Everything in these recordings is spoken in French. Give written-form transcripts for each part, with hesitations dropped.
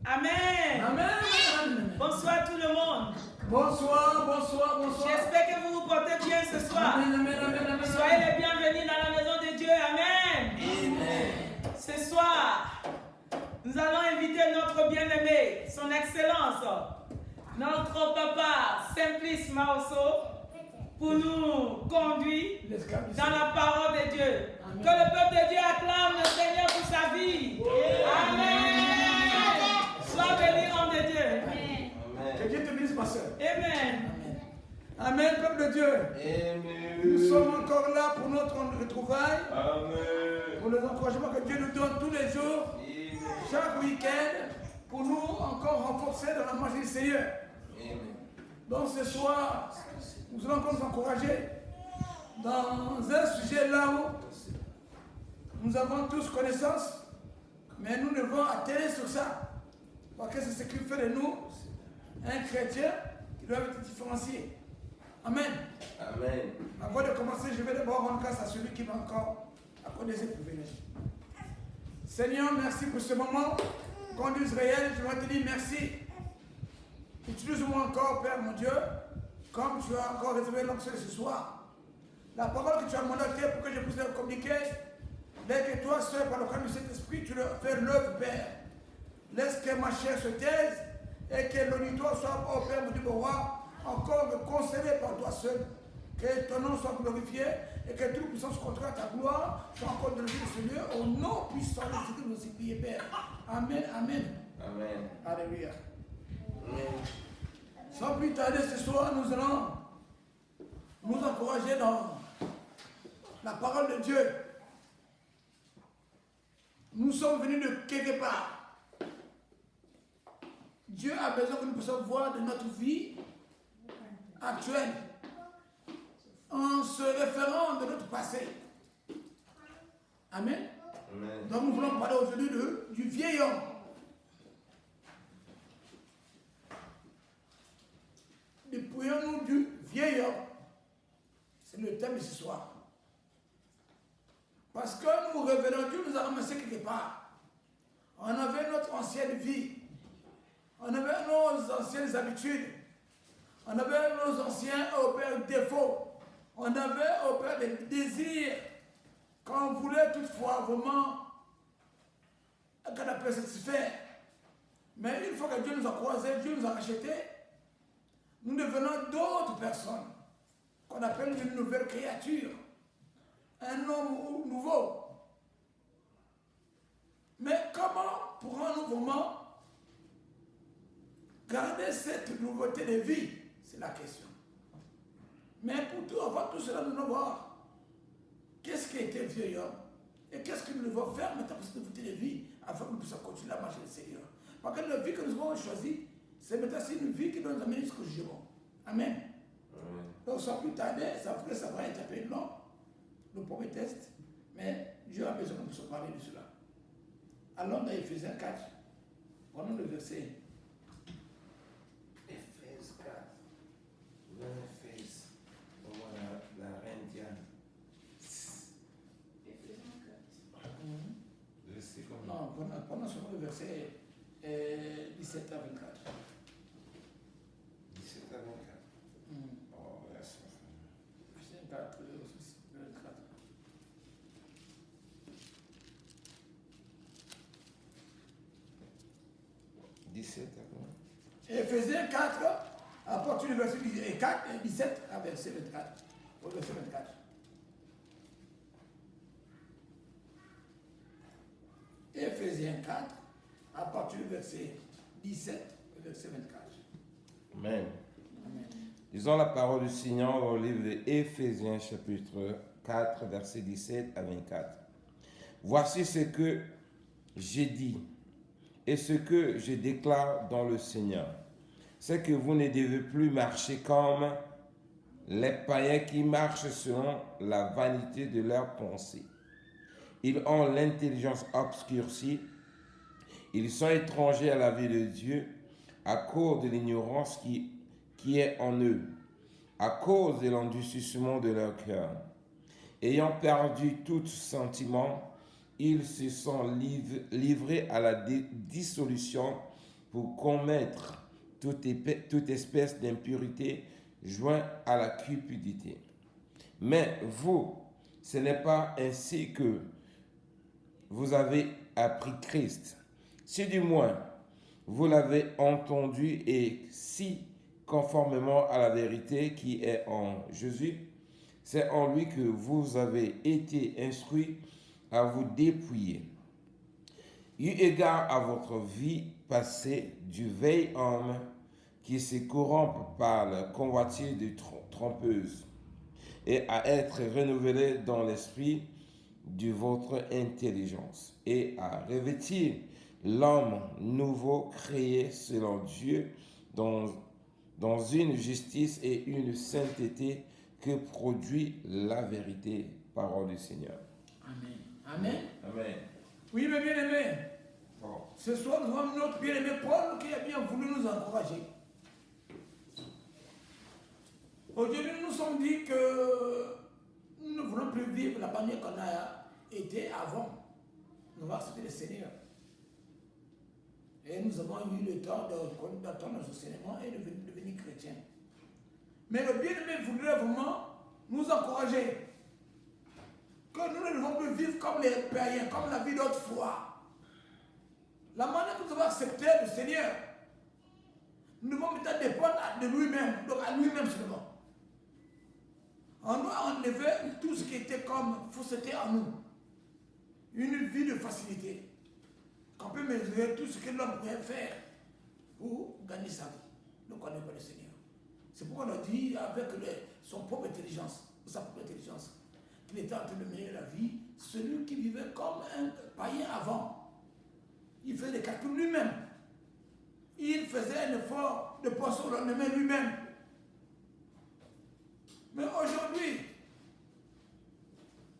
Amen. Amen. Bonsoir tout le monde. Bonsoir, bonsoir, bonsoir. J'espère que vous vous portez bien ce soir. Amen, amen, amen, amen. Soyez les bienvenus dans la maison de Dieu. Amen. Amen. Ce soir, nous allons inviter notre bien-aimé, son Excellence, notre papa Simplice Maosso, pour nous conduire dans la parole de Dieu. Amen. Que le peuple de Dieu acclame le Seigneur pour sa vie. Amen. Sois béni, homme de Dieu. Amen. Que Dieu te bénisse, ma soeur. Amen. Amen, peuple de Dieu. Amen. Nous sommes encore là pour notre retrouvaille. Amen. Pour les encouragements que Dieu nous donne tous les jours, Amen. chaque week-end, pour nous encore renforcer dans la marche du Seigneur. Amen. Donc ce soir, nous allons encore nous encourager dans un sujet là où nous avons tous connaissance, mais nous devons atterrir sur ça. Parce que c'est ce qui fait de nous un chrétien qui doit être différencié. Amen. Amen. Avant de commencer, je vais d'abord rendre grâce à celui qui m'a encore accordé ce privilège. Seigneur, merci pour ce moment. Conduit Israël, je vais te dire merci. Utilise-moi encore, Père mon Dieu, comme tu as encore réservé l'onction ce soir. La parole que tu as mandatée pour que je puisse la communiquer, dès que toi seul, par le cas du Saint-Esprit, tu le fais l'œuvre, Père. Laisse que ma chair se taise et que l'auditoire soit, oh Père mon Dieu, mon roi, encore conservé par toi seul. Que ton nom soit glorifié et que toute puissance contre ta gloire soit encore de Seigneur, au nom puissant de Jésus, nous supplions, Père. Amen, amen. Amen. Alléluia. Amen. Sans plus tarder, ce soir, nous allons nous encourager dans la parole de Dieu. Nous sommes venus de quelque part. Dieu a besoin que nous puissions voir de notre vie actuelle en se référant de notre passé. Amen. Amen. Donc nous voulons parler aujourd'hui du vieil homme. Dépouillons-nous du vieil homme. C'est le thème de ce soir. Parce que nous revenons, Dieu nous a ramassé quelque part. On avait notre ancienne vie. On avait nos anciennes habitudes. On avait nos anciens défauts. On avait des désirs qu'on voulait toutefois vraiment qu'on appelle satisfaire. Mais une fois que Dieu nous a croisés, Dieu nous a rachetés, nous devenons d'autres personnes qu'on appelle une nouvelle créature, un homme nouveau. Mais comment pourrons-nous vraiment garder cette nouveauté de vie? C'est la question. Mais pour tout, avant tout cela, nous devons voir qu'est-ce qui était le vieil homme et qu'est-ce que nous devons faire maintenant pour cette nouveauté de vie afin que nous puissions continuer à marcher le Seigneur. Parce que la vie que nous avons choisie, c'est maintenant une vie qui doit nous amener jusqu'au jugement. Amen. Amen. Donc sans plus tarder, ça va être un peu long, le premier test, mais Dieu a besoin que nous puissions parler de cela. Allons dans Éphésiens 4, prenons le verset. Éphésiens 4. L'Éphèse. Voilà la reine Diane. Éphésiens 4. Je sais comment. Non, prenons seulement le verset 17 à 24. 17 à 24. Oh, verset. Verset 4, 24. Éphésiens 4, à partir du verset 4 et 17 à verset 24. Au verset 24. Éphésiens 4, à partir du verset 17 au verset 24. Amen. Amen. Lisons la parole du Seigneur au livre d'Éphésiens chapitre 4, verset 17 à 24. Voici ce que j'ai dit et ce que je déclare dans le Seigneur. C'est que vous ne devez plus marcher comme les païens qui marchent selon la vanité de leurs pensées. Ils ont l'intelligence obscurcie. Ils sont étrangers à la vie de Dieu à cause de l'ignorance qui est en eux, à cause de l'endurcissement de leur cœur. Ayant perdu tout sentiment, ils se sont livrés à la dissolution pour commettre toute espèce d'impurité jointe à la cupidité. Mais vous, ce n'est pas ainsi que vous avez appris Christ. Si du moins vous l'avez entendu et si conformément à la vérité qui est en Jésus, c'est en lui que vous avez été instruits à vous dépouiller. Eu égard à votre vie passée du vieil homme qui se corrompt par la convoitise de trompeuse et à être renouvelé dans l'esprit de votre intelligence et à revêtir l'homme nouveau créé selon Dieu dans une justice et une sainteté que produit la vérité, parole du Seigneur. Amen. Amen. Amen. Oui, mes bien-aimés, Bon. ce soir, nous avons notre bien-aimé Paul qui a bien voulu nous encourager. Aujourd'hui, nous nous sommes dit que nous ne voulons plus vivre la manière qu'on a été avant. Nous avons accepté le Seigneur. Et nous avons eu le temps d'attendre nos enseignements et de devenir chrétiens. Mais le bien-aimé voudrait vraiment nous encourager que nous ne devons plus vivre comme les païens, comme la vie d'autrefois. La manière que nous avons accepté le Seigneur, nous devons maintenant dépendre de lui-même, donc à lui-même seulement. On doit enlever tout ce qui était comme fausseté en nous. Une vie de facilité. Qu'on peut mesurer tout ce que l'homme pourrait faire pour gagner sa vie. Donc on n'est pas le Seigneur. C'est pourquoi on a dit avec son propre intelligence, sa propre intelligence, qu'il était en train de mener la vie, celui qui vivait comme un païen avant. Il faisait des calculs lui-même. Il faisait un effort de poisson au lendemain lui-même. Mais aujourd'hui,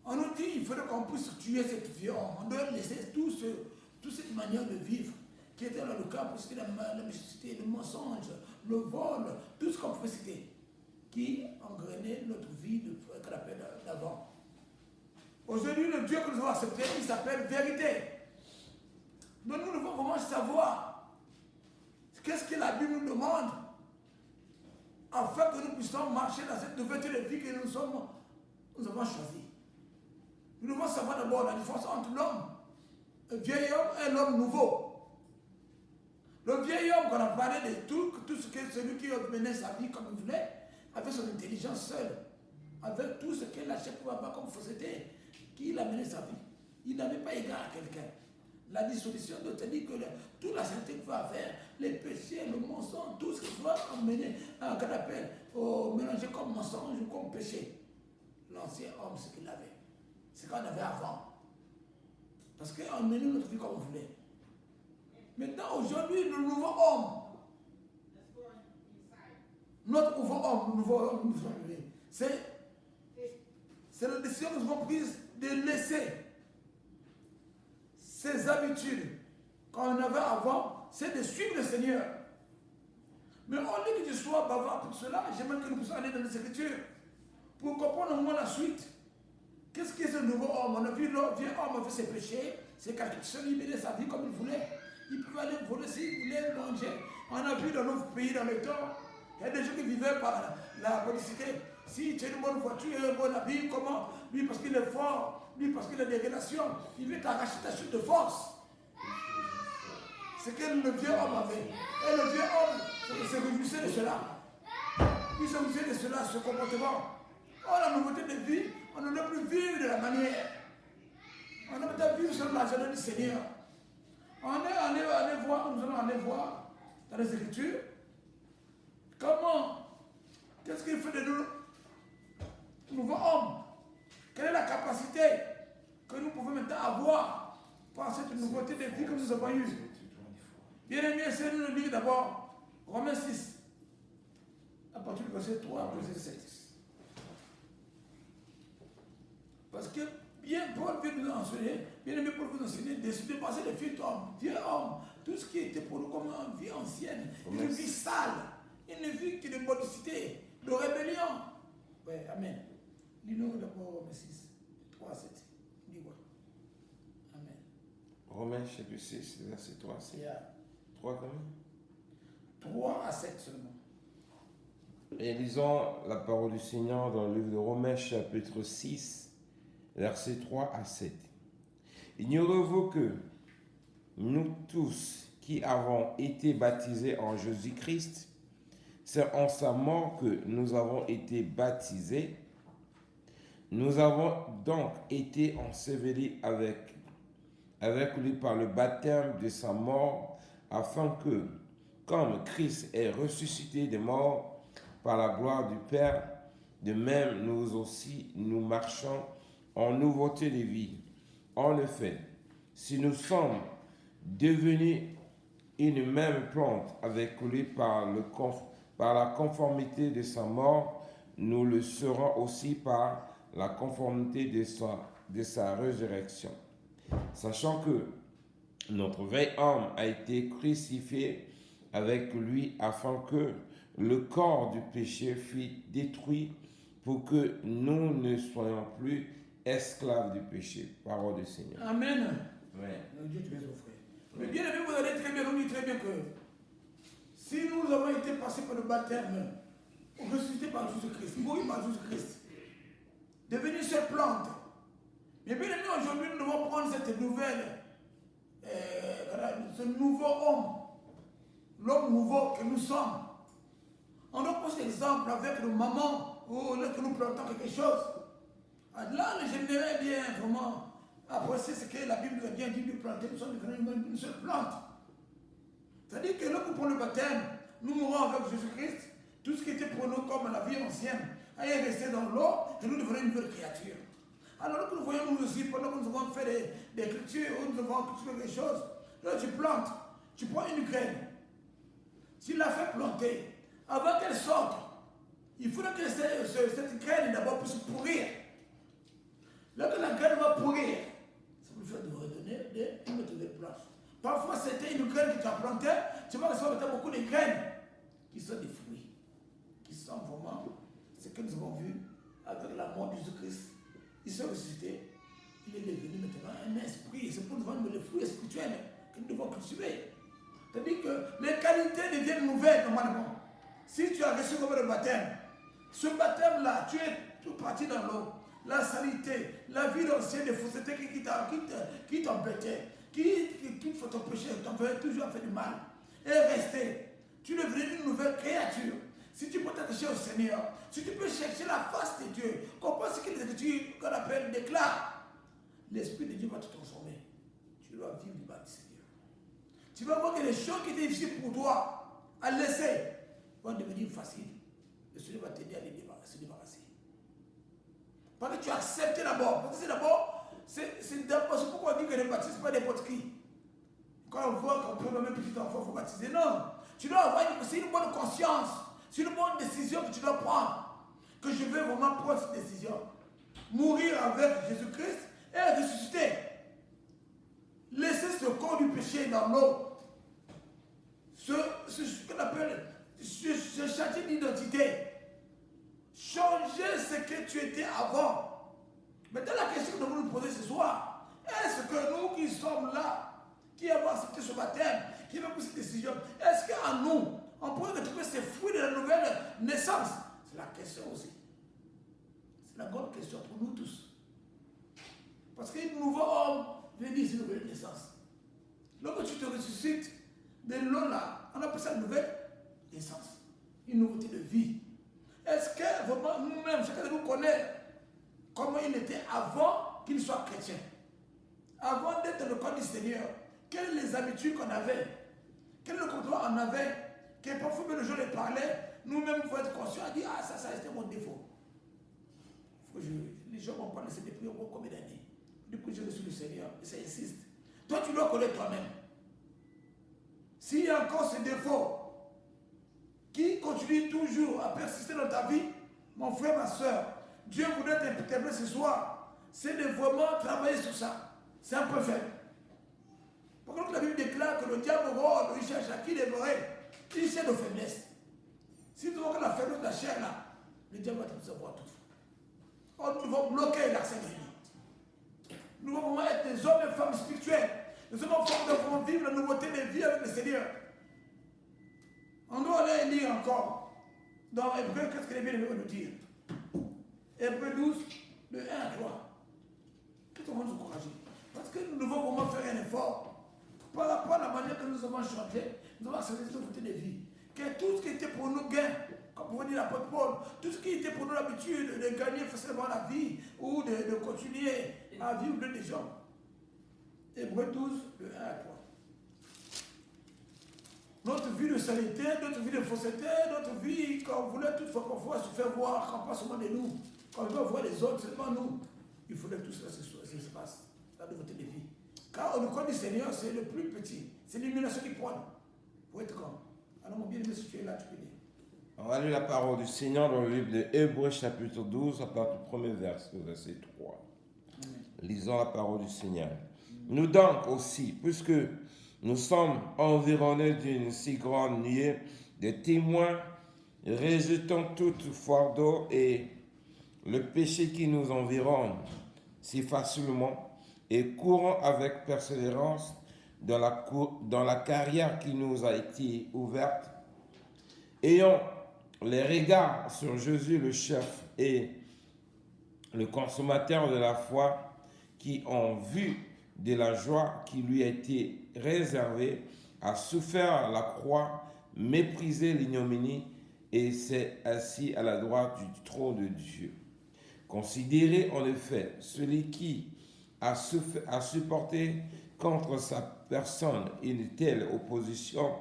on nous dit qu'il faudrait qu'on puisse tuer cette vie. On doit laisser toute cette manière de vivre qui était dans le cas pour citer la méchanceté, le mensonge, le vol, tout ce qu'on pouvait citer, qui engrenait notre vie qu'on appelle d'avant. Aujourd'hui, le Dieu que nous avons accepté, il s'appelle vérité. Donc nous devons vraiment savoir qu'est-ce que la Bible nous demande afin que nous puissions marcher dans cette nouvelle de vie que nous avons choisie. Nous devons savoir d'abord la différence entre l'homme, le vieil homme et l'homme nouveau. Le vieil homme, qu'on a parlé de tout ce que celui qui menait sa vie comme il voulait, avec son intelligence seule, avec tout ce que la chair pouvait avoir comme fausseté, qui il a mené sa vie. Il n'avait pas égard à quelqu'un. La dissolution de c'est-à-dire que toute la sainteté qu'il va faire, les péchés, le mensonge, tout ce qu'il va emmener, qu'on appelle, mélanger comme mensonge ou comme péché. L'ancien homme, ce qu'il avait. C'est qu'on avait avant. Parce qu'on menait notre vie comme on voulait. Maintenant, aujourd'hui, le nouveau homme, notre nouveau homme, c'est la décision que nous avons prise de laisser ces habitudes qu'on avait avant, c'est de suivre le Seigneur. Mais au lieu que tu sois bavard pour cela, j'aimerais que nous puissions aller dans les Écritures pour comprendre au moins la suite. Qu'est-ce que ce nouveau homme? On a vu le vieux homme a fait ses péchés, ses calculs, il menait sa vie comme il voulait. Il pouvait aller voler s'il voulait manger. On a vu dans notre pays, dans le temps, il y a des gens qui vivaient par la politicité. Si tu as une bonne voiture, un bon habit, comment? Lui parce qu'il est fort, lui parce qu'il a des relations, il veut t'arracher ta chute de force. C'est que le vieux homme avait. Et le vieux homme se réjouissait de cela. Il se réjouissait de cela, ce comportement. Oh, la nouveauté de vie, on ne peut plus vivre de la manière. On ne peut pas vivre selon la journée du Seigneur. Nous allons aller voir dans les Écritures comment, qu'est-ce qu'il fait de nous, nouveaux hommes. Quelle est la capacité que nous pouvons maintenant avoir par cette nouveauté de vie que nous avons eue. Bien aimé, c'est nous le lire d'abord Romains 6, à partir du verset 3 à verset 7. Parce que bien Paul veut nous enseigner, bien aimé Paul veut nous enseigner de passer de vieux homme, tout ce qui était pour nous comme une vie ancienne, une vie sale, une vie qui est de modicité, de rébellion. Oui, amen. Lis-nous d'abord Romains 6, 3 à 7. Dis-moi. Amen. Romains chapitre 6, verset 3 à 7. 3 combien? 3 à 7 seulement. Et lisons la parole du Seigneur dans le livre de Romains chapitre 6, versets 3 à 7. Ignorez-vous que nous tous qui avons été baptisés en Jésus-Christ, c'est en sa mort que nous avons été baptisés. Nous avons donc été ensevelis avec lui par le baptême de sa mort, afin que, comme Christ est ressuscité des morts par la gloire du Père, de même nous aussi nous marchons en nouveauté de vie. En effet, si nous sommes devenus une même plante avec lui par la conformité de sa mort, nous le serons aussi par la conformité de sa résurrection. Sachant que notre vieil homme a été crucifié avec lui afin que le corps du péché fût détruit pour que nous ne soyons plus esclaves du péché. Parole du Seigneur. Amen. Ouais. Dieu te les offre. Mais bien aimé, vous allez très bien, on dit très bien que si nous avons été passés par le baptême, ressuscités par Jésus-Christ, mourir par Jésus-Christ, devenir cette plante. Mais bien aimé, aujourd'hui, nous devons prendre cette nouvelle, ce nouveau homme, l'homme nouveau que nous sommes. On doit prendre cet exemple avec nos mamans ou lorsque nous plantons quelque chose. Là, j'aimerais bien vraiment apprécier ce que la Bible nous a bien dit de planter. Nous sommes une seule plante. C'est-à-dire que lorsque nous prenons le baptême, nous mourons avec Jésus-Christ. Tout ce qui était pour nous comme la vie ancienne est resté dans l'eau et nous devenons une nouvelle créature. Alors lorsque nous voyons nous aussi, pendant que nous avons fait des cultures, nous avons cultivé des choses, là tu plantes, tu prends une graine. Tu l'as fait planter. Avant qu'elle sorte, il faudrait que cette graine d'abord puisse pourrir. Lorsque la graine va pourrir, ça vous fait de redonner une nouvelle place. Parfois, c'était une graine que tu as plantée, tu vas recevoir beaucoup de graines qui sont des fruits, qui sont vraiment ce que nous avons vu avec la mort de Jésus-Christ. Il s'est ressuscité, il est devenu maintenant un esprit. C'est pour nous vendre les fruits spirituels que nous devons cultiver. C'est-à-dire que les qualités deviennent nouvelles normalement. Si tu as reçu comme le baptême, ce baptême-là, tu es tout parti dans l'eau. La saleté, la vie ancienne de fausseté qui t'embêtait, qui fait ton péché, t'envoyait toujours fait du mal, est resté. Tu deviens une nouvelle créature. Si tu peux t'attacher au Seigneur, si tu peux chercher la face de Dieu, comprends ce que les Écritures qu'on appelle déclarent, l'Esprit de Dieu va te transformer. Tu dois vivre du baptême. Tu vas voir que les choses qui étaient difficiles pour toi à laisser vont devenir faciles. Le Seigneur va t'aider à se débarrasser. Parce que tu as accepté d'abord. Parce que c'est d'abord, c'est pourquoi on dit que le baptême, ce n'est pas n'importe qui. Quand on voit qu'on peut même petit enfant, il faut baptiser. Non. Tu dois avoir c'est une bonne conscience. C'est une bonne décision que tu dois prendre. Que je veux vraiment prendre cette décision. Mourir avec Jésus-Christ et ressusciter. Laisser ce corps du péché dans l'eau. Ce qu'on appelle ce changement d'identité. Changer ce que tu étais avant. Maintenant, la question que nous devons nous poser ce soir, est-ce que nous qui sommes là, qui avons accepté ce baptême, qui avons pris cette décision, est-ce qu'en nous, on pourrait retrouver ces fruits de la nouvelle naissance? C'est la question aussi. C'est la grande question pour nous tous. Parce qu'un nouveau homme vient dire c'est une nouvelle naissance. Lorsque tu te ressuscites de l'eau là, on appelle ça une nouvelle naissance. Une nouveauté de vie. Est-ce que vraiment nous-mêmes, chacun de nous connaît comment il était avant qu'il soit chrétien? Avant d'être dans le corps du Seigneur, quelles sont les habitudes qu'on avait? Quel est le comportement qu'on avait? Que parfois même les gens les parlaient, nous-mêmes il faut être conscients à dire ah ça c'était mon défaut. Les gens vont parler depuis combien d'années? Depuis que j'ai reçu le Seigneur, et ça insiste. Toi tu dois connaître toi-même. S'il y a encore ce défaut qui continue toujours à persister dans ta vie, mon frère, ma soeur, Dieu voudrait t'aider ce soir, c'est de vraiment travailler sur ça. C'est un peu faible. Par contre, la Bible déclare que le diable rôde, il cherche à qui dévorer. Il cherche nos faiblesses. Si nous avons la faiblesse de la chair là, le diable va tout savoir tout. Or, nous devons bloquer l'accès de lui. Nous devons vraiment être des hommes et femmes spirituels. Nous devons vivre la nouveauté de vie avec le Seigneur. On doit aller lire encore dans Hébreu, qu'est-ce que les bien nous dire. Hébreu 12, de 1 à 3. Qu'est-ce qu'on va nous encourager? Parce que nous devons vraiment faire un effort par rapport à la manière que nous avons changé, nous avons changé notre côté de vie. Que tout ce qui était pour nous gain, comme pouvait dire l'apôtre Paul, tout ce qui était pour nous l'habitude de gagner facilement la vie ou de continuer à vivre de des gens. Hébreu 12, de 1 à 3. Notre vie de saleté, notre vie de fausseté, notre vie qu'on voulait toutefois qu'on voit se faire voir, qu'on passe seulement de nous, qu'on veut voir les autres, seulement nous. Il faudrait que tout cela se passe, la nouveauté de vie. Car le corps du Seigneur, c'est le plus petit. C'est l'illumination qui pointe. Pour être comme. Alors mon bien-aimé, si tu es là, tu peux dire. On va lire la parole du Seigneur dans le livre de Hébreux chapitre 12, à partir du premier verset, verset 3. Amen. Lisons la parole du Seigneur. Nous donc aussi, puisque nous sommes environnés d'une si grande nuée de témoins, rejetons toute fardeau et le péché qui nous environne si facilement et courons avec persévérance dans la carrière qui nous a été ouverte. Ayons les regards sur Jésus, le chef et le consommateur de la foi, qui, en vue de la joie qui lui a été réservée, a souffert la croix, méprisé l'ignominie et s'est assis à la droite du trône de Dieu. Considérez en effet celui qui a supporté contre sa personne une telle opposition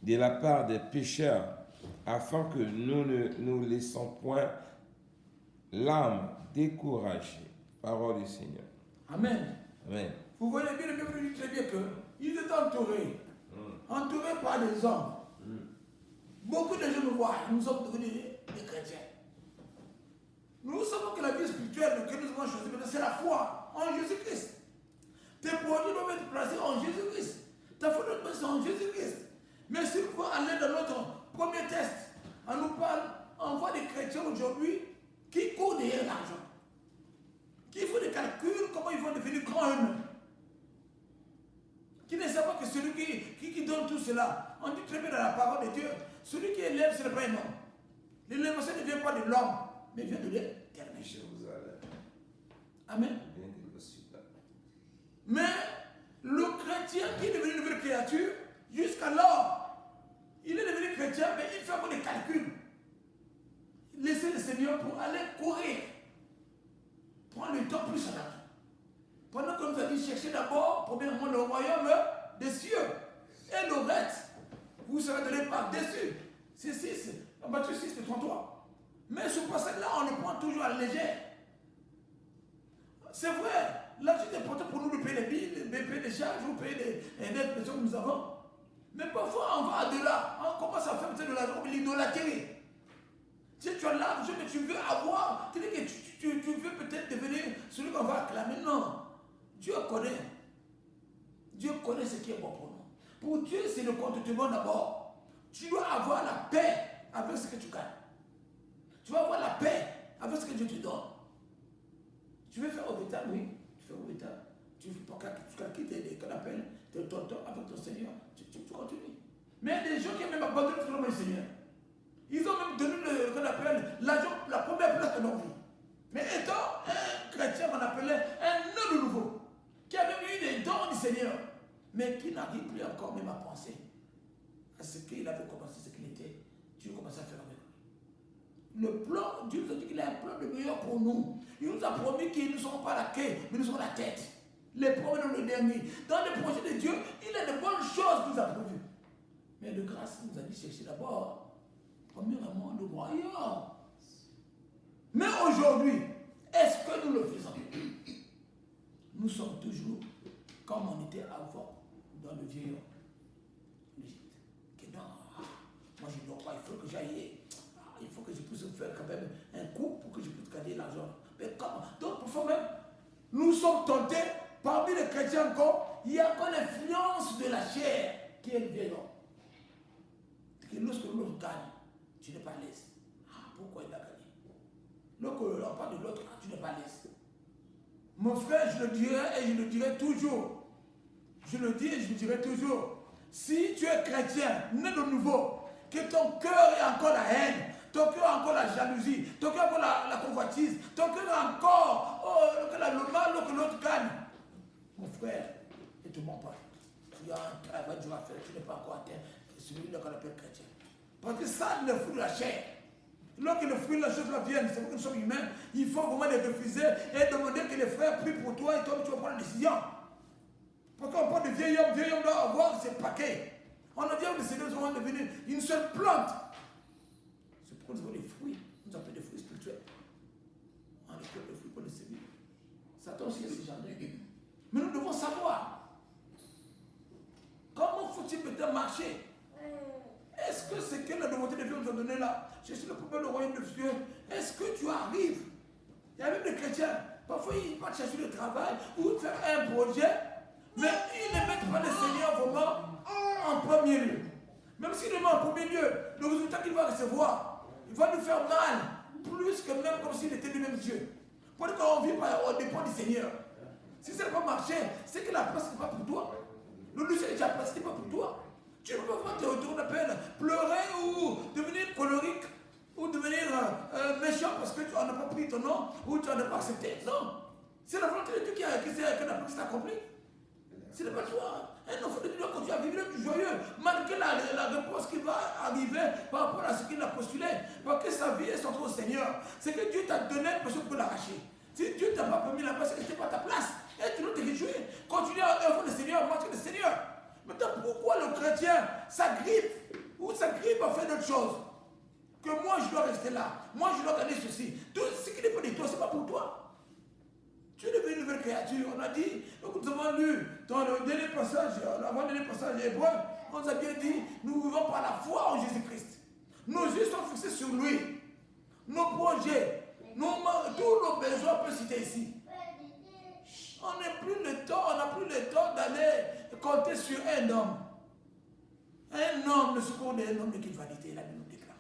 de la part des pécheurs, afin que nous ne nous laissons point l'âme découragée. Parole du Seigneur. Amen. Amen. Vous voyez bien, le Bible dit très bien qu'ils étaient entourés par des hommes. Beaucoup de gens nous voient, nous sommes devenus des chrétiens. Nous savons que la vie spirituelle que nous avons choisie, c'est la foi en Jésus-Christ. Tes produits doivent être placés en Jésus-Christ. Ta foi doit être placée en Jésus-Christ. Mais si nous pouvons aller dans notre premier test, on nous parle, on voit des chrétiens aujourd'hui qui courent derrière l'argent, qui font des calculs, comment ils vont devenir grands eux-mêmes, qui ne savent pas que celui qui donne tout cela, on dit très bien dans la parole de Dieu, celui qui élève, ce n'est pas un homme. L'élévation ne vient pas de l'homme, mais vient de l'Éternel. Amen. Mais le chrétien qui est devenu une nouvelle créature, jusqu'alors, il est devenu chrétien, mais il fait encore des calculs. Laissez le Seigneur pour aller courir. Prendre le temps plus en avant. Pendant que nous avons dit, cherchez d'abord, premièrement, le royaume des cieux. Et le reste, vous serez donné par-dessus. C'est 6, Matthieu 6, 33. Mais ce passage-là, on le prend toujours à la légère. C'est vrai. Là, c'est important pour nous de payer les billes, de payer les charges, ou payer les dettes que nous avons. Mais parfois, on va de-delà. On commence à faire de l'argent, l'idolâtrie. Si tu as l'argent que tu veux avoir, tu dis que tu veux peut-être devenir celui qu'on va acclamer. Non. Dieu connaît. Dieu connaît ce qui est bon pour nous. Pour Dieu, c'est le compte de bon d'abord. Tu dois avoir la paix avec ce que tu gagnes. Tu vas avoir la paix avec ce que Dieu te donne. Tu veux faire au vital, oui. Tu fais au vital. Tu quittes qu'on appelle tes tontons avec ton Seigneur. Tu continues. Mais des gens qui ont même abandonné le Seigneur. Ils ont même donné ce qu'on appelle la première place de leur vie. Mais étant un chrétien qu'on appelait un homme nouveau, qui a même eu des dons du Seigneur, mais qui n'arrive plus encore même à penser à ce qu'il avait commencé, ce qu'il était, Dieu commençait à faire avec lui. Le plan, Dieu nous a dit qu'il a un plan de meilleur pour nous. Il nous a promis qu'ils ne seront pas la queue, mais nous serons la tête. Les premiers dans le dernier. Dans le projet de Dieu, il a de bonnes choses qu'il nous a prévues. Mais de grâce, il nous a dit chercher d'abord, premièrement, le royaume. Mais aujourd'hui, est-ce que nous le faisons? Nous sommes toujours comme on était avant dans le vieil l'Égypte. Que non, moi je ne dors pas, il faut que j'aille. Il faut que je puisse faire quand même un coup pour que je puisse gagner l'argent. Mais comment? Donc, parfois même, nous sommes tentés, parmi les chrétiens encore, il y a encore l'influence de la chair qui est le vieil homme. Que lorsque l'autre gagne, tu n'es pas à l'aise. Pourquoi il a gagné? Lorsque l'on parle de l'autre, tu n'es pas à l'aise. Mon frère, je le dirai et je le dirai toujours. Je le dis et je le dirai toujours. Si tu es chrétien, né de nouveau, que ton cœur est encore la haine, ton cœur est encore la jalousie, ton cœur est encore la convoitise, ton cœur est encore le mal que l'autre gagne. Mon frère, ne te mens pas. Tu as un travail dur à faire, tu n'es pas encore atteint celui-là qu'on appelle chrétien. Parce que ça, le fruit de la chair. Lorsque le fruit de la chose vienne, c'est vrai que nous sommes humains, il faut vraiment les refuser et demander que les frères prient pour toi et toi tu vas prendre la décision. Parce qu'on parle de vieil homme doit avoir ses paquets. On a dit que les Seigneurs sont devenus une seule plante. C'est pourquoi nous avons des fruits. Nous appelons des fruits spirituels. On appelle des fruits pour les Seigneurs. Satan aussi est ce genre de. Mais nous devons savoir comment faut-il peut-être marcher. Est-ce que c'est que la volonté de Dieu nous a donné là? Je suis le problème du royaume de Dieu. Est-ce que tu arrives? Il y a même des chrétiens. Parfois, ils partent chercher le travail ou faire un projet, mais ils ne mettent pas le Seigneur vraiment en premier lieu. Même s'il le met en premier lieu, le résultat qu'il va recevoir, il va nous faire mal, plus que même comme s'il était lui-même Dieu. Parce qu'on vit au dépend du Seigneur. Si ça n'a pas marché, c'est que la place n'est pas pour toi. Le lieu est déjà placé, n'est pas pour toi. Tu ne peux pas te retourner pleurer ou devenir colérique ou devenir méchant parce que tu n'as pas pris ton nom ou tu n'as pas accepté. Non. C'est la volonté de Dieu qui a accompli. Ce n'est pas toi. Un enfant de Dieu doit continuer à vivre le plus joyeux, malgré la réponse qui va arriver par rapport à ce qu'il a postulé. Parce que sa vie est centrée au Seigneur. C'est que Dieu t'a donné une personne pour l'arracher. Si Dieu ne t'a pas permis la place, c'est que ce n'était pas ta place. Et tu dois te réjouir. Continue à œuvrer le Seigneur, marcher le Seigneur. Maintenant, pourquoi le chrétien s'agrippe ou s'agrippe à faire d'autres choses? Que moi je dois rester là, moi je dois gagner ceci. Tout ce qui n'est pas de toi, ce n'est pas pour toi. Tu es devenu une nouvelle créature. On a dit, donc nous avons lu dans le dernier passage, l'avant-dernier passage hébreu, on nous a bien dit, nous vivons par la foi en Jésus-Christ. Nos yeux sont fixés sur lui. Nos projets, tous nos besoins, on peut citer ici. On n'a plus le temps d'aller compter sur un homme. Un homme ne secours d'un homme de vanité, la Bible nous déclare.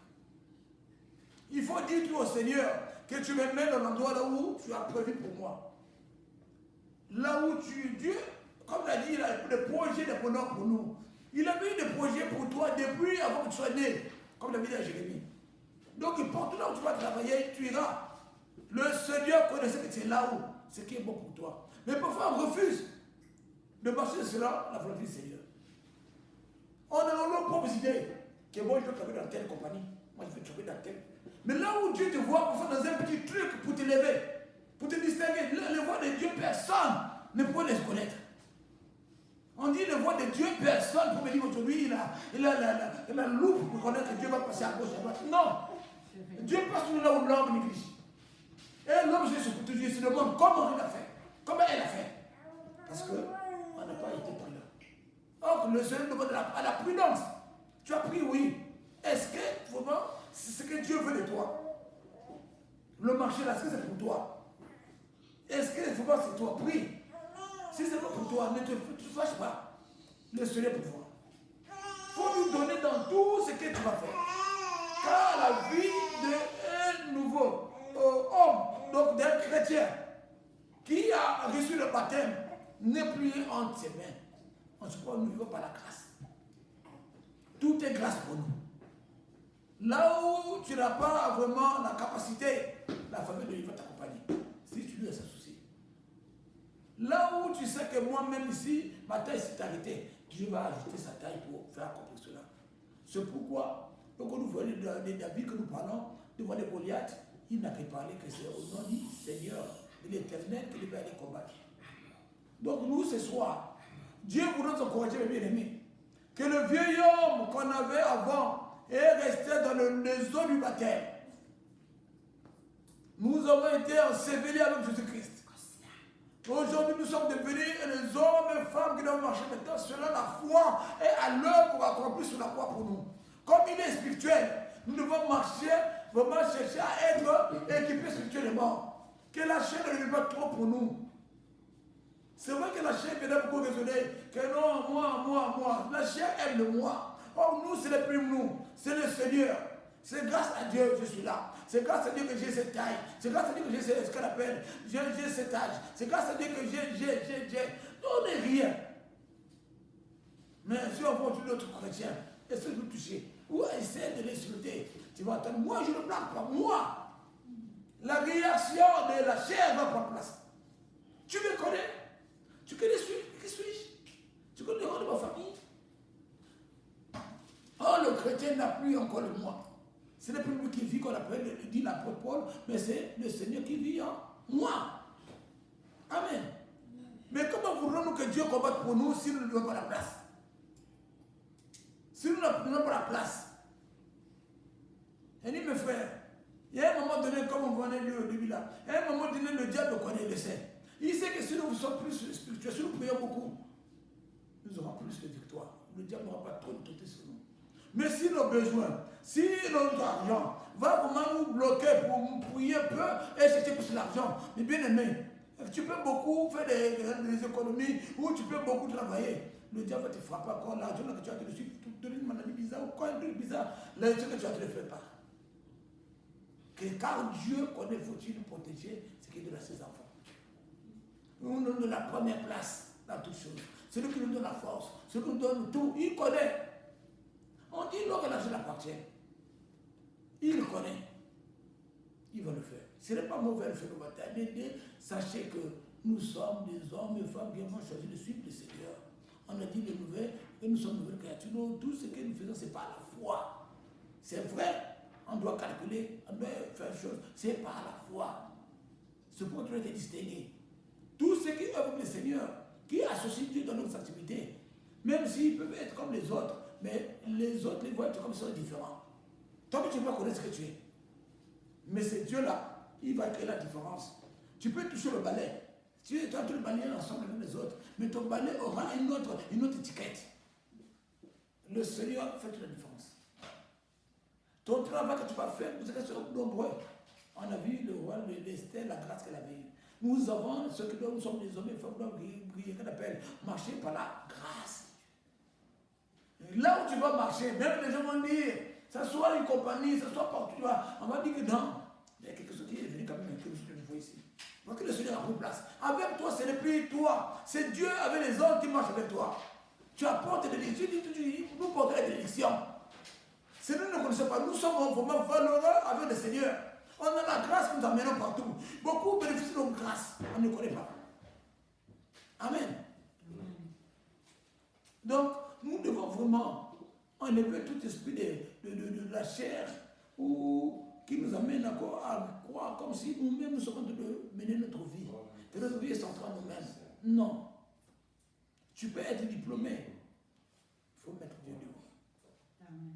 Il faut dire tout au Seigneur que tu me mets dans l'endroit là où tu as prévu pour moi. Là où Dieu, comme l'a dit, il a des projets de bonheur pour nous. Il a mis des projets pour toi depuis avant que tu sois né, comme l'a dit à Jérémie. Donc, partout là où tu vas travailler, tu iras. Le Seigneur connaissait que c'est là où, ce qui est bon pour toi. Mais parfois, on refuse de marcher de cela, la volonté du Seigneur. On a nos propres idées. Que moi, je veux travailler dans telle compagnie. Moi, je veux travailler dans telle. Mais là où Dieu te voit, parfois dans un petit truc pour te lever, pour te distinguer, les voix de Dieu, personne ne peut les connaître. On dit les voix de Dieu, personne pour me dire aujourd'hui, il a la loupe pour connaître que Dieu va passer à gauche, à droite. Non. Dieu passe tout là où l'homme néglige. Et l'homme, je se demande comment il a fait. Comment elle a fait. Parce qu'on n'a pas été prudent. Or, le Seigneur demande à la prudence. Tu as pris, oui. Est-ce que, vraiment, c'est ce que Dieu veut de toi? Le marché là, est-ce que c'est pour toi? Est-ce que, vraiment, c'est toi? Prie. Si c'est pas pour toi, ne te fâche pas. Le Seigneur pour voir. Il faut lui donner dans tout ce que tu vas faire. Car la vie d'un nouveau homme, donc d'un chrétien, qui a reçu le baptême, n'est plus entre ses mains. On se croit, nous ne vivons pas la grâce. Tout est grâce pour nous. Là où tu n'as pas vraiment la capacité, la famille de Dieu va t'accompagner. Si tu lui as souci. Là où tu sais que moi-même ici, ma taille s'est arrêtée, Dieu va ajouter sa taille pour faire accomplir cela. C'est pourquoi, quand nous voyons des David que nous parlons, devant les Goliaths, il n'a que parlé que c'est au nom du Seigneur, de l'Éternel, qu'il va aller combattre. Donc nous, ce soir, Dieu vous nous encourager, mes bien-aimés, que le vieil homme qu'on avait avant est resté dans les eaux du baptême. Nous avons été ensevelis avec Jésus-Christ. Aujourd'hui, nous sommes devenus les hommes et femmes qui doivent marcher maintenant selon la foi et à l'œuvre pour accomplir sur la croix pour nous. Comme il est spirituel, nous devons marcher, vraiment chercher à être équipés spirituellement. Que la chair ne vienne pas trop pour nous. C'est vrai que la chair vient beaucoup raisonner que non, moi. La chair aime le moi. Or, nous, ce n'est plus nous, c'est le Seigneur. C'est grâce à Dieu que je suis là. C'est grâce à Dieu que j'ai cette taille. C'est grâce à Dieu que j'ai ce qu'on appelle, j'ai cet âge. C'est grâce à Dieu que j'ai. On n'est rien. Mais si on voit notre chrétien, est-ce que vous touchez? Ou essaie de l'insulter, tu vas entendre, moi je ne blague pas, moi. La réaction de la chair va prendre place. Tu me connais? Tu connais qui suis-je? Tu connais le nom de ma famille? Oh, le chrétien n'a plus encore le moi. Ce n'est plus lui qui vit, qu'on appelle, dit l'apôtre Paul, mais c'est le Seigneur qui vit en moi. Amen. Mais comment voulons-nous que Dieu combatte pour nous si nous ne donnons pas la place? Si nous ne donnons pas la place. Et dit, mes frères, il y a un moment donné, comme on venait au début là, il y a un moment donné, le diable connaît, il le sait. Il sait que si nous sommes plus spirituels, si nous prions beaucoup, nous aurons plus de victoire. Le diable n'aura pas trop de tenter sur nous. Mais si nos besoins, si notre argent va vraiment nous bloquer pour nous prier peu et chercher plus l'argent, mais bien aimé, tu peux beaucoup faire des économies ou tu peux beaucoup travailler. Le diable va te frapper encore l'argent que tu as dessus, tu te donnes une maladie bizarre ou quoi, un truc bizarre, l'argent que tu as ne le fais pas. Car Dieu connaît, faut-il nous protéger ce qui est de ses enfants. Nous nous donne la première place dans toutes choses. C'est lui qui nous donne la force, c'est lui qui nous donne tout. Il connaît. On dit non que l'argent appartient. Il connaît. Il va le faire. Ce n'est pas mauvais le faire le matin. Mais sachez que nous sommes des hommes et femmes qui avons choisi de suivre le Seigneur. On a dit les nouvelles, que nous sommes de nouvelles créatures. Tout ce que nous faisons, ce n'est pas la foi. C'est vrai. On doit calculer, on doit faire une chose. C'est par la foi. Ce point doit être distingué. Tous ceux qui œuvrent le Seigneur, qui associent Dieu dans nos activités, même s'ils peuvent être comme les autres, mais les autres les voient comme ils sont différents. Toi, tu vas connaître ce que tu es. Mais c'est Dieu-là, il va créer la différence. Tu peux toucher le balai. Tu es en train de balayer ensemble avec les autres, mais ton balai aura une autre étiquette. Le Seigneur fait la différence. Ton travail que tu vas faire, vous serez nombreux. On a vu le roi d'Esther, la grâce qu'elle avait eue. Nous avons, ceux qui nous sommes des hommes et femmes, qu'on appelle marcher par la grâce. Là où tu vas marcher, même les gens vont dire, ça soit une compagnie, ça soit partout, tu vois, on va dire que non. Il y a quelque chose qui est venu quand même, quelque chose que je vois ici. Parce que le Seigneur a pris place. Avec toi, ce n'est plus toi. C'est Dieu avec les autres qui marchent avec toi. Tu apportes des bénédictions, nous portons des bénédictions. Si nous ne connaissons pas, nous sommes vraiment valeureux avec le Seigneur. On a la grâce que nous amenons partout. Beaucoup bénéficient de notre grâce. On ne connaît pas. Amen. Donc, nous devons vraiment enlever tout esprit de la chair ou qui nous amène encore à croire comme si nous-mêmes nous sommes en train de mener notre vie. Que notre vie est centrée en nous-mêmes. Non. Tu peux être diplômé. Il faut mettre Dieu devant. Amen.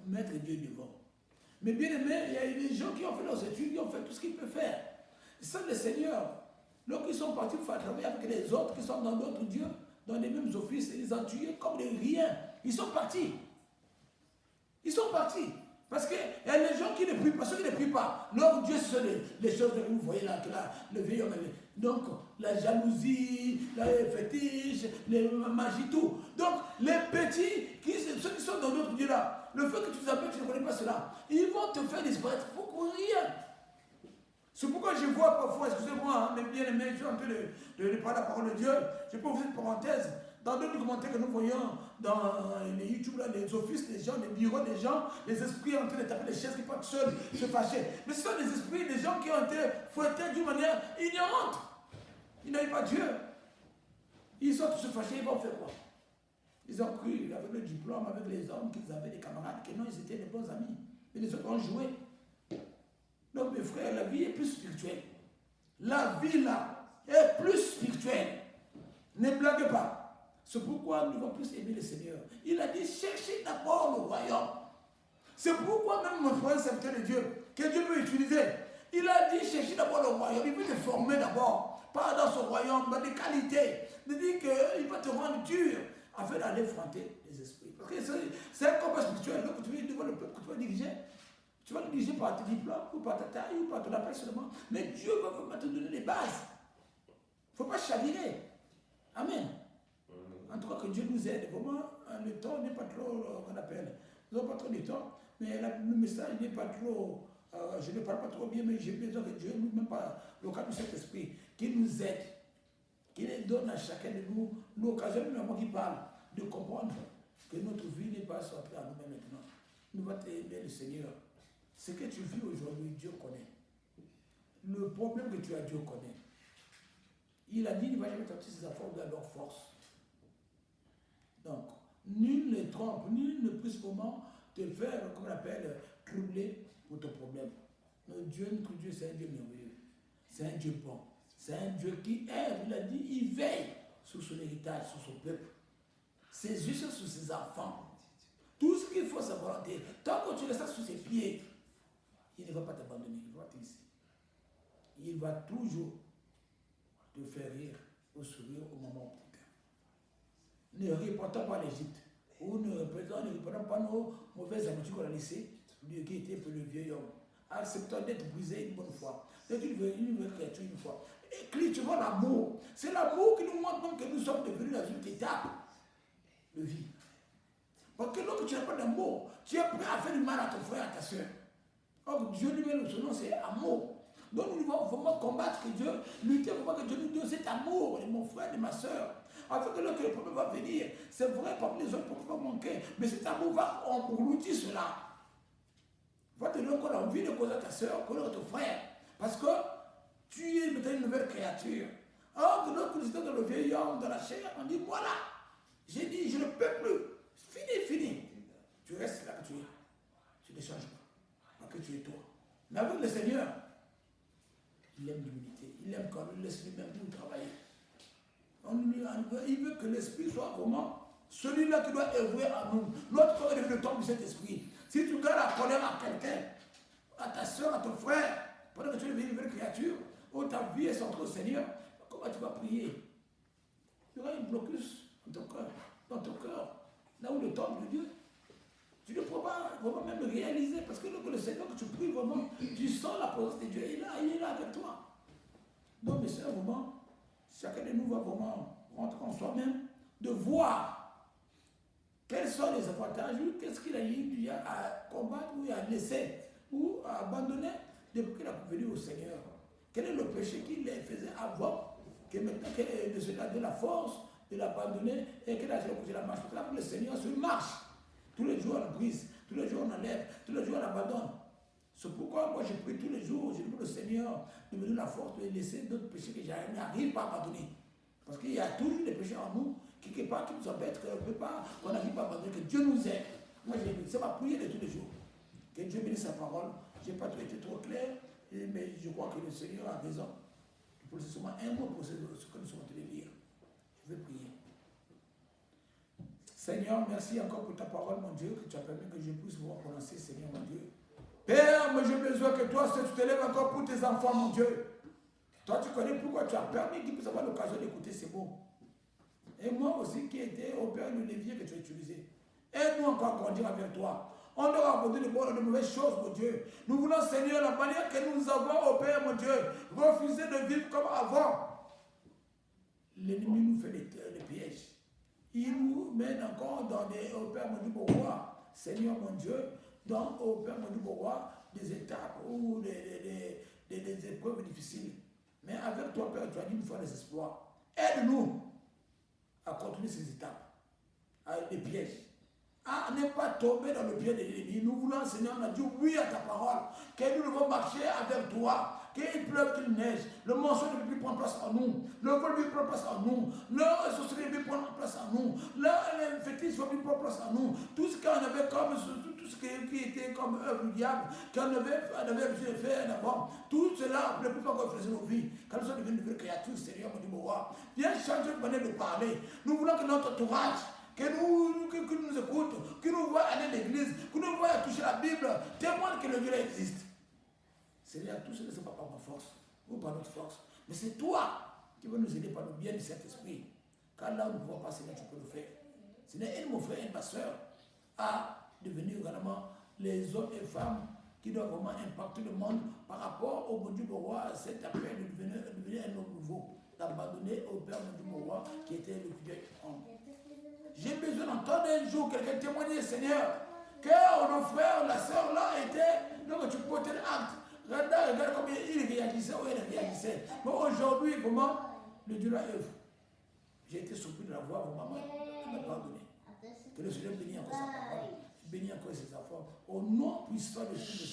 Mettre Dieu devant. Mais bien aimé, il y a des gens qui ont fait leurs études, qui ont fait tout ce qu'ils peuvent faire. C'est le Seigneur. Lorsqu'ils sont partis pour faire travailler avec les autres qui sont dans d'autres dieux, dans les mêmes offices, ils les ont tués comme des riens. Ils sont partis. Ils sont partis. Parce qu'il y a des gens qui ne prient pas, ceux qui ne prient pas. Leur Dieu, ce sont les choses que vous voyez là, que là le vieil homme avait. Donc, la jalousie, les fétiches, les magies, tout. Donc, les petits, ceux qui sont dans d'autres dieux là, le fait que tu les appelles, tu ne connais pas cela, ils vont te faire disparaître pour rien. C'est pourquoi je vois parfois, excusez-moi, mes bien-aimés, je suis en train de parler la parole de Dieu. Je peux vous faire une parenthèse. Dans d'autres commentaires que nous voyons dans les YouTube, là, les offices des gens, les bureaux des gens, les esprits en train de taper les chaises qui partent seuls, se fâcher. Mais ce sont des esprits des gens qui ont été fouettés d'une manière ignorante. Ils n'avaient pas Dieu. Ils sont tous se fâcher, ils vont faire quoi? Ils ont cru avec le diplôme, avec les hommes qu'ils avaient, des camarades, que non, ils étaient des bons amis. Mais les autres ont joué. Donc mes frères, la vie est plus spirituelle. La vie là est plus spirituelle. Ne blaguez pas. C'est pourquoi nous devons plus aimer le Seigneur. Il a dit, cherchez d'abord le royaume. C'est pourquoi même mon frère serviteur de Dieu, que Dieu peut utiliser, il a dit, cherchez d'abord le royaume. Il veut te former d'abord, pas dans son royaume, dans des qualités. Il dit qu'il va te rendre dur afin d'aller affronter les esprits. Parce que c'est un combat spirituel. Donc tu vas devant le peuple que tu vas diriger. Tu vas le diriger par tes diplômes, ou par ta taille, ou par ton appel seulement. Mais Dieu va vraiment te donner les bases. Il ne faut pas chavirer. Amen. En tout cas, que Dieu nous aide. Vraiment, le temps n'est pas trop, qu'on appelle. Nous n'avons pas trop de temps, mais le message n'est pas trop, je ne parle pas trop bien, mais j'ai besoin que Dieu, même pas le cadre de cet esprit, qui nous aide, qui donne à chacun de nous l'occasion, même à moi qui parle, de comprendre que notre vie n'est pas centrée à nous-mêmes maintenant. nous va t'aimer le Seigneur. Ce que tu vis aujourd'hui, Dieu connaît. Le problème que tu as, Dieu connaît. Il a dit, il ne va jamais tenter ses enfants de leur force. Donc, nul ne trompe, nul ne puisse comment te faire, comme on appelle, troubler pour ton problème. Notre Dieu, c'est un Dieu merveilleux. C'est un Dieu bon. C'est un Dieu qui aime, il a dit, il veille sur son héritage, sur son peuple. Ses yeux sont sur ses enfants. Tout ce qu'il faut, sa volonté. Tant que tu restes sur ses pieds, il ne va pas t'abandonner, il va te laisser. Il va toujours te faire rire ou sourire au moment opportun. Ne reportons pas l'Égypte, ou ne reportons pas nos mauvaises habitudes qu'on a laissées, lui qui était pour le vieil homme. Acceptons d'être brisé une bonne fois, d'être une nouvelle créature une fois. Et cultivons l'amour. C'est l'amour qui nous montre que nous sommes devenus dans une étape de vie. Parce que lorsque tu n'as pas d'amour, tu es prêt à faire du mal à ton frère, à ta soeur. Or, Dieu lui-même, son nom, c'est amour. Donc, nous devons vraiment combattre que Dieu, lutter pour que Dieu nous donne cet amour de mon frère, de ma soeur. Afin que lorsque le problème va venir, c'est vrai, parmi les autres problèmes vont manquer, mais cet amour va engloutir cela. Va te donner encore envie de causer à ta soeur, causer à ton frère. Parce que tu es maintenant une nouvelle créature. Or, lorsque nous étions dans le vieil homme, dans la chair, on dit voilà, j'ai dit, je ne peux plus. Fini. Tu restes là que tu es. Tu ne changes pas. Parce que tu es toi. Mais avec le Seigneur, il aime l'humilité. Il aime quand on laisse lui-même nous travailler. Il veut que l'esprit soit vraiment celui-là qui doit œuvrer en nous. Notre corps est devenu le temple de cet esprit. Si tu gardes la colère à quelqu'un, à ta soeur, à ton frère, pendant que tu es une nouvelle créature, où ta vie est centrée au Seigneur, comment tu vas prier? Il y aura un blocus dans ton cœur, là où le temple de Dieu. Tu ne pourras pas vraiment même le réaliser, parce que le Seigneur, que tu pries vraiment, tu sens la présence de Dieu, il est là avec toi. Donc, mes soeurs, vraiment, chacun de nous va vraiment rentrer en soi-même, de voir quels sont les avantages, qu'est-ce qu'il a eu à combattre, ou à laisser, ou à abandonner depuis qu'il a venu au Seigneur. Quel est le péché qu'il faisait avant, que maintenant qu'il a de la force de l'abandonner et qu'il a de la marche. Parce que le Seigneur se marche. Tous les jours, on la brise, tous les jours, on enlève, tous les jours, on abandonne. C'est pourquoi moi, je prie tous les jours, je demande au Seigneur de me donner la force de laisser d'autres péchés que je n'arrive pas à abandonner. Parce qu'il y a toujours des péchés en nous, quelque part, qui nous embêtent, qu'on n'arrive pas à abandonner, que Dieu nous aide. Moi, c'est ma prière de tous les jours. Que Dieu bénisse sa parole. Je n'ai pas été trop clair, mais je crois que le Seigneur a raison. Pour seulement un mot pour ce que nous sommes en train de lire. Je vais prier. Seigneur, merci encore pour ta parole, mon Dieu, que tu as permis que je puisse vous prononcer, Seigneur, mon Dieu. Père, mais j'ai besoin que toi, tu te lèves encore pour tes enfants, mon Dieu. Toi, tu connais pourquoi tu as permis qu'ils puissent avoir l'occasion d'écouter ces mots. Et moi aussi, qui était au Père, le levier que tu as utilisé. Aide-nous encore à grandir avec toi. On leur a abandonné de mauvaises choses, mon Dieu. Nous voulons, Seigneur, la manière que nous avons au Père, mon Dieu, refuser de vivre comme avant. L'ennemi nous fait les pièges. Il nous mène encore dans au Père, mon Dieu, pour voir, Seigneur, mon Dieu, au Père, mon Dieu, pour voir des étapes ou des épreuves difficiles. Mais avec toi, Père, tu as dit une fois des espoirs. Aide-nous à continuer ces étapes, avec des pièges. À ne pas tomber dans le pied de l'ennemi. Nous voulons, Seigneur, on a dit oui à ta parole, que nous devons marcher avec toi, qu'il pleuve, qu'il neige, le mensonge ne peut plus prendre place en nous, le vol ne peut plus prendre place en nous, le sorcellerie ne peut plus prendre place en nous, le fétiche ne peut plus prendre place en nous, tout ce qu'on avait comme, tout ce qui était comme œuvre du diable, qu'on avait besoin de faire d'abord, tout cela ne peut pas refaire nos vies, quand nous sommes devenus de créatures, Seigneur, mon Dieu, mon roi, viens changer de manière de parler. Nous voulons que notre entourage, que nous écoute, que nous voient aller à l'église, que nous voient toucher la Bible, témoigne que le Dieu existe. Seigneur, tout cela, ce n'est pas par ma force ou par notre force, mais c'est toi qui vas nous aider par le bien de cet esprit. Car là où nous ne pouvons pas, Seigneur, tu peux le faire. Seigneur, aide mon frère et ma soeur à devenir vraiment les hommes et femmes qui doivent vraiment impacter le monde par rapport au bon Dieu, mon roi, cet appel de devenir un homme nouveau, d'abandonner au Père, mon Dieu, mon roi, qui était le vieil homme. J'ai besoin d'entendre un jour quelqu'un témoigner, Seigneur, que nos frères, la sœur là était, donc tu portais l'acte. Regarde comme il réagissait ou elle réagissait. Mais aujourd'hui, vraiment, le Dieu la œuvre. J'ai été surpris de la voir, vraiment, il m'a pardonné. Que le Seigneur bénisse encore sa parole, bénisse encore frères et enfants, au nom puissant de Jésus.